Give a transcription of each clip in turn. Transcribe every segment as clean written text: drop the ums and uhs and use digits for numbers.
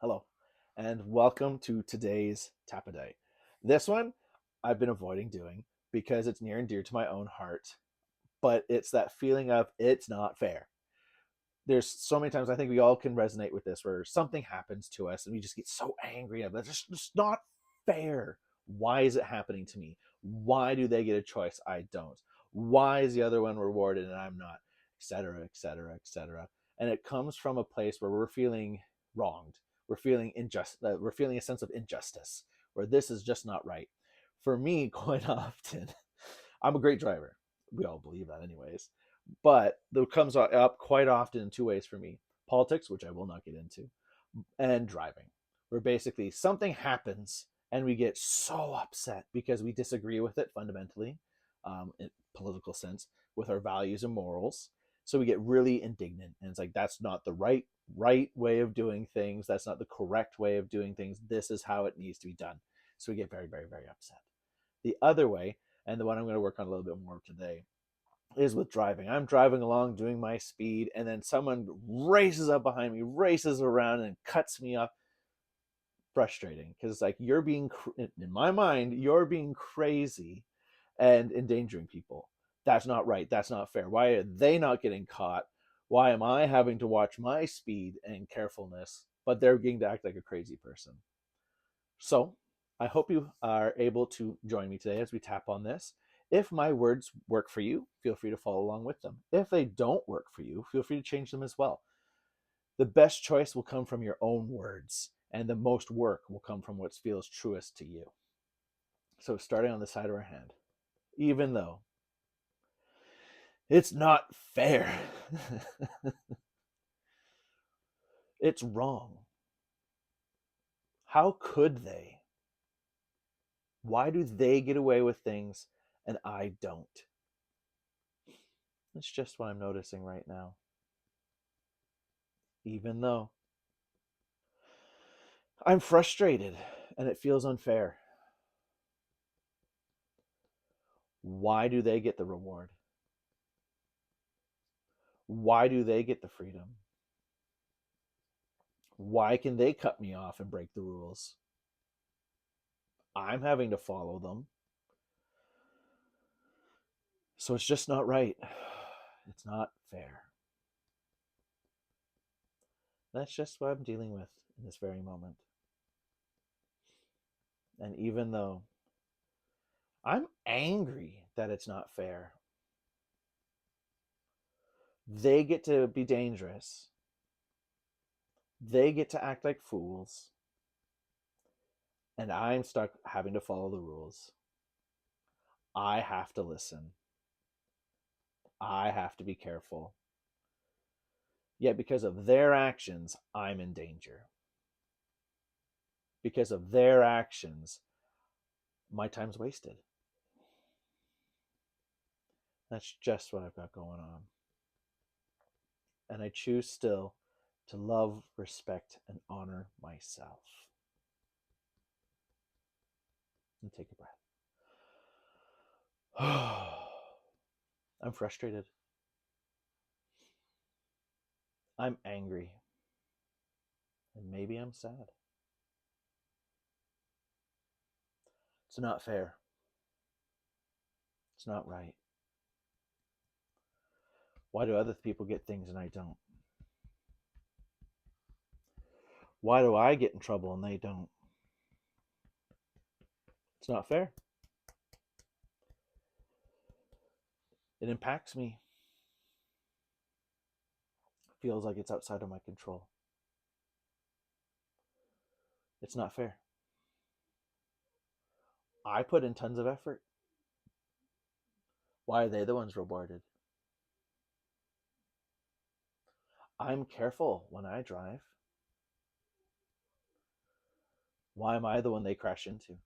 Hello, and welcome to today's Tap a Day. This one I've been avoiding doing because it's near and dear to my own heart, but it's that feeling of it's not fair. There's so many times I think we all can resonate with this where something happens to us and we just get so angry at it. It's just not fair. Why is it happening to me? Why do they get a choice? I don't. Why is the other one rewarded and I'm not? Etc. Etc. Etc. And it comes from a place where we're feeling wronged. We're feeling we're feeling a sense of injustice where this is just not right. For me, quite often, I'm a great driver. We all believe that, anyways. But that comes up quite often in two ways for me: politics, which I will not get into, and driving, where basically something happens and we get so upset because we disagree with it fundamentally, in political sense, with our values and morals. So we get really indignant, and it's like that's not the right way of doing things. That's not the correct way of doing things. This is how it needs to be done. So we get very, very, very upset. The other way, and the one I'm going to work on a little bit more today, is with driving. I'm driving along doing my speed, and then someone races up behind me, races around, and cuts me off. Frustrating because it's like in my mind, you're being crazy and endangering people. That's not right. That's not fair. Why are they not getting caught? Why am I having to watch my speed and carefulness, but they're getting to act like a crazy person? So I hope you are able to join me today as we tap on this. If my words work for you, feel free to follow along with them. If they don't work for you, feel free to change them as well. The best choice will come from your own words, and the most work will come from what feels truest to you. So, starting on the side of our hand, even though it's not fair, it's wrong. How could they? Why do they get away with things and I don't? It's just what I'm noticing right now. Even though I'm frustrated and it feels unfair, why do they get the reward? Why do they get the freedom? Why can they cut me off and break the rules? I'm having to follow them. So it's just not right. It's not fair. That's just what I'm dealing with in this very moment. And even though I'm angry that it's not fair, they get to be dangerous. They get to act like fools. And I'm stuck having to follow the rules. I have to listen. I have to be careful. Yet because of their actions, I'm in danger. Because of their actions, my time's wasted. That's just what I've got going on. And I choose still to love, respect, and honor myself. And take a breath. I'm frustrated. I'm angry. And maybe I'm sad. It's not fair. It's not right. Why do other people get things and I don't? Why do I get in trouble and they don't? It's not fair. It impacts me. It feels like it's outside of my control. It's not fair. I put in tons of effort. Why are they the ones rewarded? I'm careful when I drive. Why am I the one they crash into?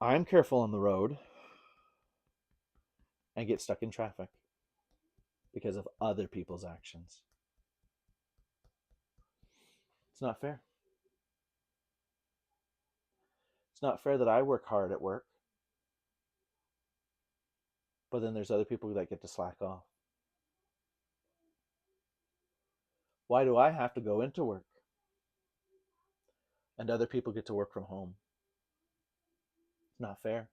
I'm careful on the road and get stuck in traffic because of other people's actions. It's not fair. It's not fair that I work hard at work, but then there's other people that get to slack off. Why do I have to go into work and other people get to work from home? It's not fair.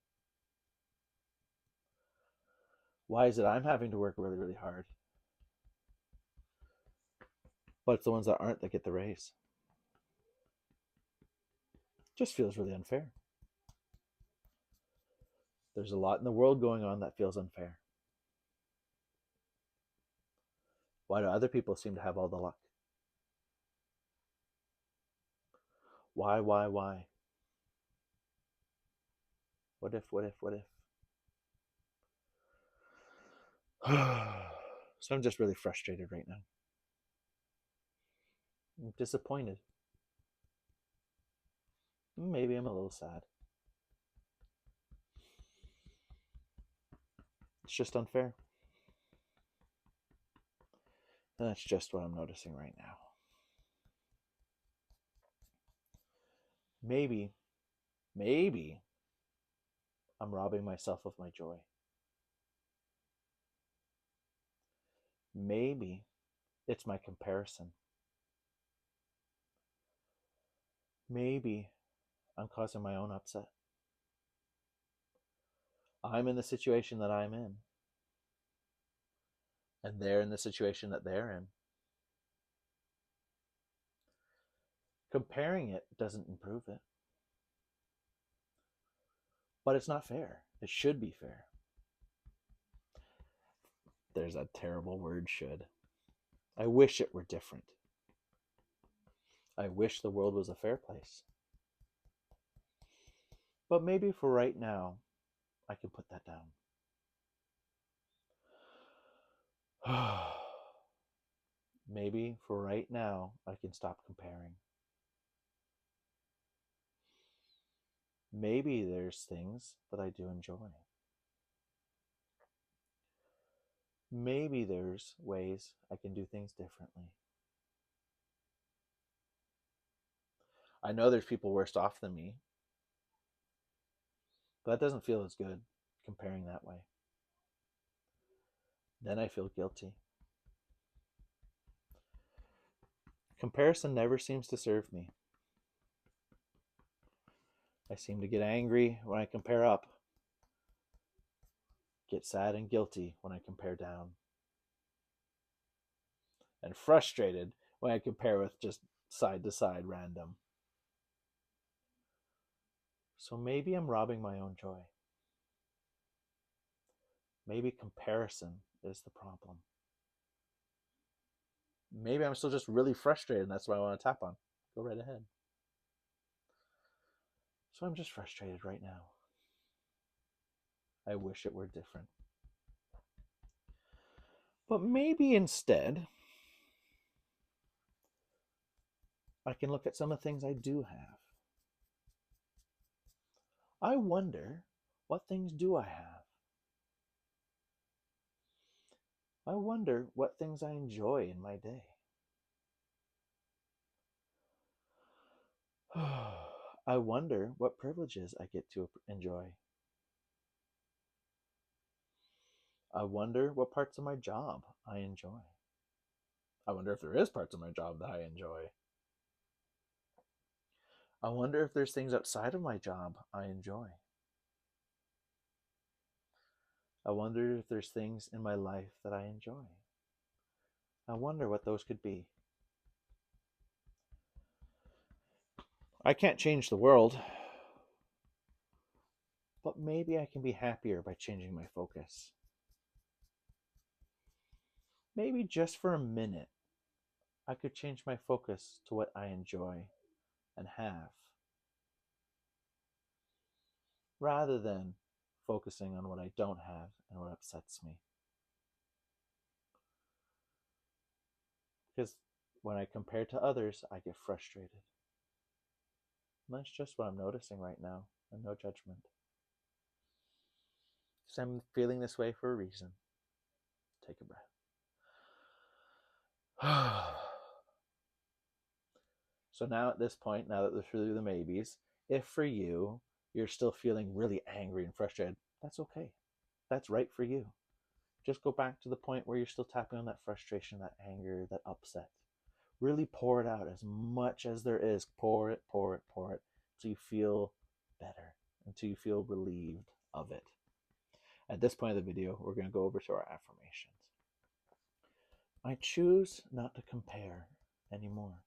Why is it I'm having to work really, really hard, but it's the ones that aren't that get the raise? Just feels really unfair. There's a lot in the world going on that feels unfair. Why do other people seem to have all the luck? Why? What if, what if, what if? So I'm just really frustrated right now. I'm disappointed. Maybe I'm a little sad. It's just unfair. And that's just what I'm noticing right now. Maybe I'm robbing myself of my joy. Maybe it's my comparison. Maybe I'm causing my own upset. I'm in the situation that I'm in, and they're in the situation that they're in. Comparing it doesn't improve it. But it's not fair. It should be fair. There's that terrible word, should. I wish it were different. I wish the world was a fair place. But maybe for right now, I can put that down. Maybe for right now, I can stop comparing. Maybe there's things that I do enjoy. Maybe there's ways I can do things differently. I know there's people worse off than me, but that doesn't feel as good comparing that way. Then I feel guilty. Comparison never seems to serve me. I seem to get angry when I compare up, get sad and guilty when I compare down, and frustrated when I compare with just side to side random. So maybe I'm robbing my own joy. Maybe comparison is the problem. Maybe I'm still just really frustrated and that's what I want to tap on. Go right ahead. So I'm just frustrated right now. I wish it were different. But maybe instead, I can look at some of the things I do have. I wonder, what things do I have? I wonder what things I enjoy in my day. I wonder what privileges I get to enjoy. I wonder what parts of my job I enjoy. I wonder if there is parts of my job that I enjoy. I wonder if there's things outside of my job I enjoy. I wonder if there's things in my life that I enjoy. I wonder what those could be. I can't change the world, but maybe I can be happier by changing my focus. Maybe just for a minute, I could change my focus to what I enjoy and have, rather than focusing on what I don't have and what upsets me. Because when I compare to others, I get frustrated. And that's just what I'm noticing right now, and no judgment. Because I'm feeling this way for a reason. Take a breath. So now at this point, now that we're through the maybes, if for you, you're still feeling really angry and frustrated, that's okay. That's right for you. Just go back to the point where you're still tapping on that frustration, that anger, that upset. Really pour it out as much as there is. Pour it, pour it, pour it, until you feel better, until you feel relieved of it. At this point of the video, we're going to go over to our affirmations. I choose not to compare anymore.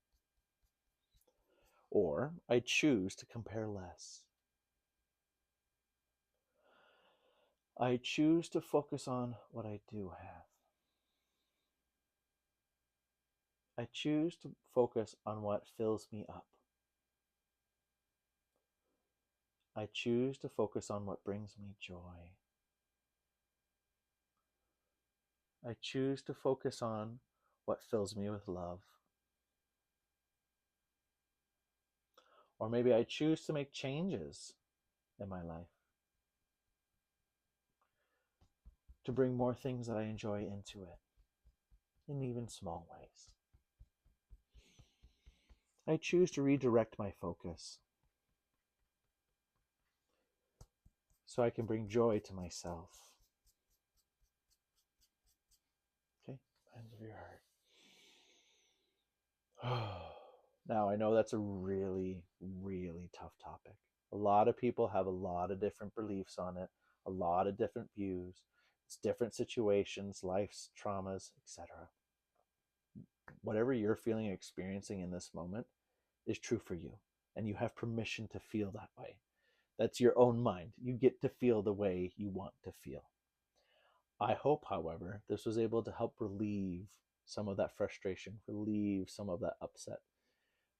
Or I choose to compare less. I choose to focus on what I do have. I choose to focus on what fills me up. I choose to focus on what brings me joy. I choose to focus on what fills me with love. Or maybe I choose to make changes in my life to bring more things that I enjoy into it, in even small ways. I choose to redirect my focus so I can bring joy to myself. Okay, hands of your heart. Now, I know that's a really, really tough topic. A lot of people have a lot of different beliefs on it, a lot of different views. It's different situations, life's traumas, etc. Whatever you're feeling and experiencing in this moment is true for you, and you have permission to feel that way. That's your own mind. You get to feel the way you want to feel. I hope, however, this was able to help relieve some of that frustration, relieve some of that upset.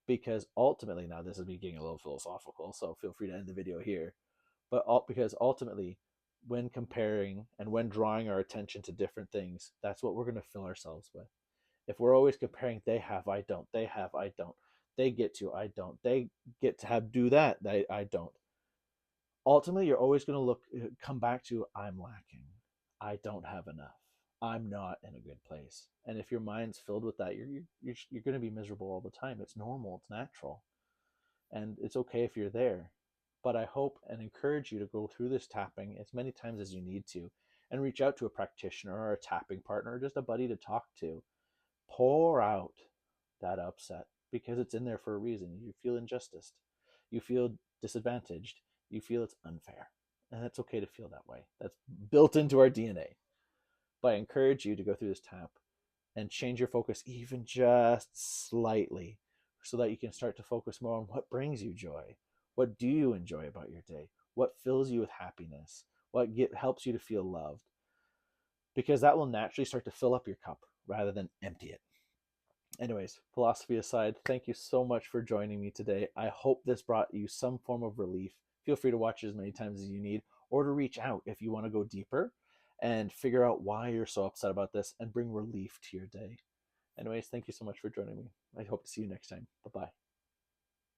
Because ultimately, now this is me getting a little philosophical, so feel free to end the video here. But because ultimately, when comparing and when drawing our attention to different things, that's what we're going to fill ourselves with. If we're always comparing, they have, I don't, they have, I don't, they get to, I don't, they get to have do that, I don't. Ultimately, you're always going to come back to, I'm lacking, I don't have enough, I'm not in a good place. And if your mind's filled with that, you're going to be miserable all the time. It's normal, it's natural, and it's okay if you're there. But I hope and encourage you to go through this tapping as many times as you need to, and reach out to a practitioner or a tapping partner or just a buddy to talk to. Pour out that upset, because it's in there for a reason. You feel injustice, you feel disadvantaged, you feel it's unfair, and that's okay to feel that way. That's built into our DNA. But I encourage you to go through this tap and change your focus even just slightly, so that you can start to focus more on what brings you joy. What do you enjoy about your day? What fills you with happiness? What helps you to feel loved? Because that will naturally start to fill up your cup rather than empty it. Anyways, philosophy aside, thank you so much for joining me today. I hope this brought you some form of relief. Feel free to watch as many times as you need, or to reach out if you want to go deeper and figure out why you're so upset about this and bring relief to your day. Anyways, thank you so much for joining me. I hope to see you next time. Bye-bye.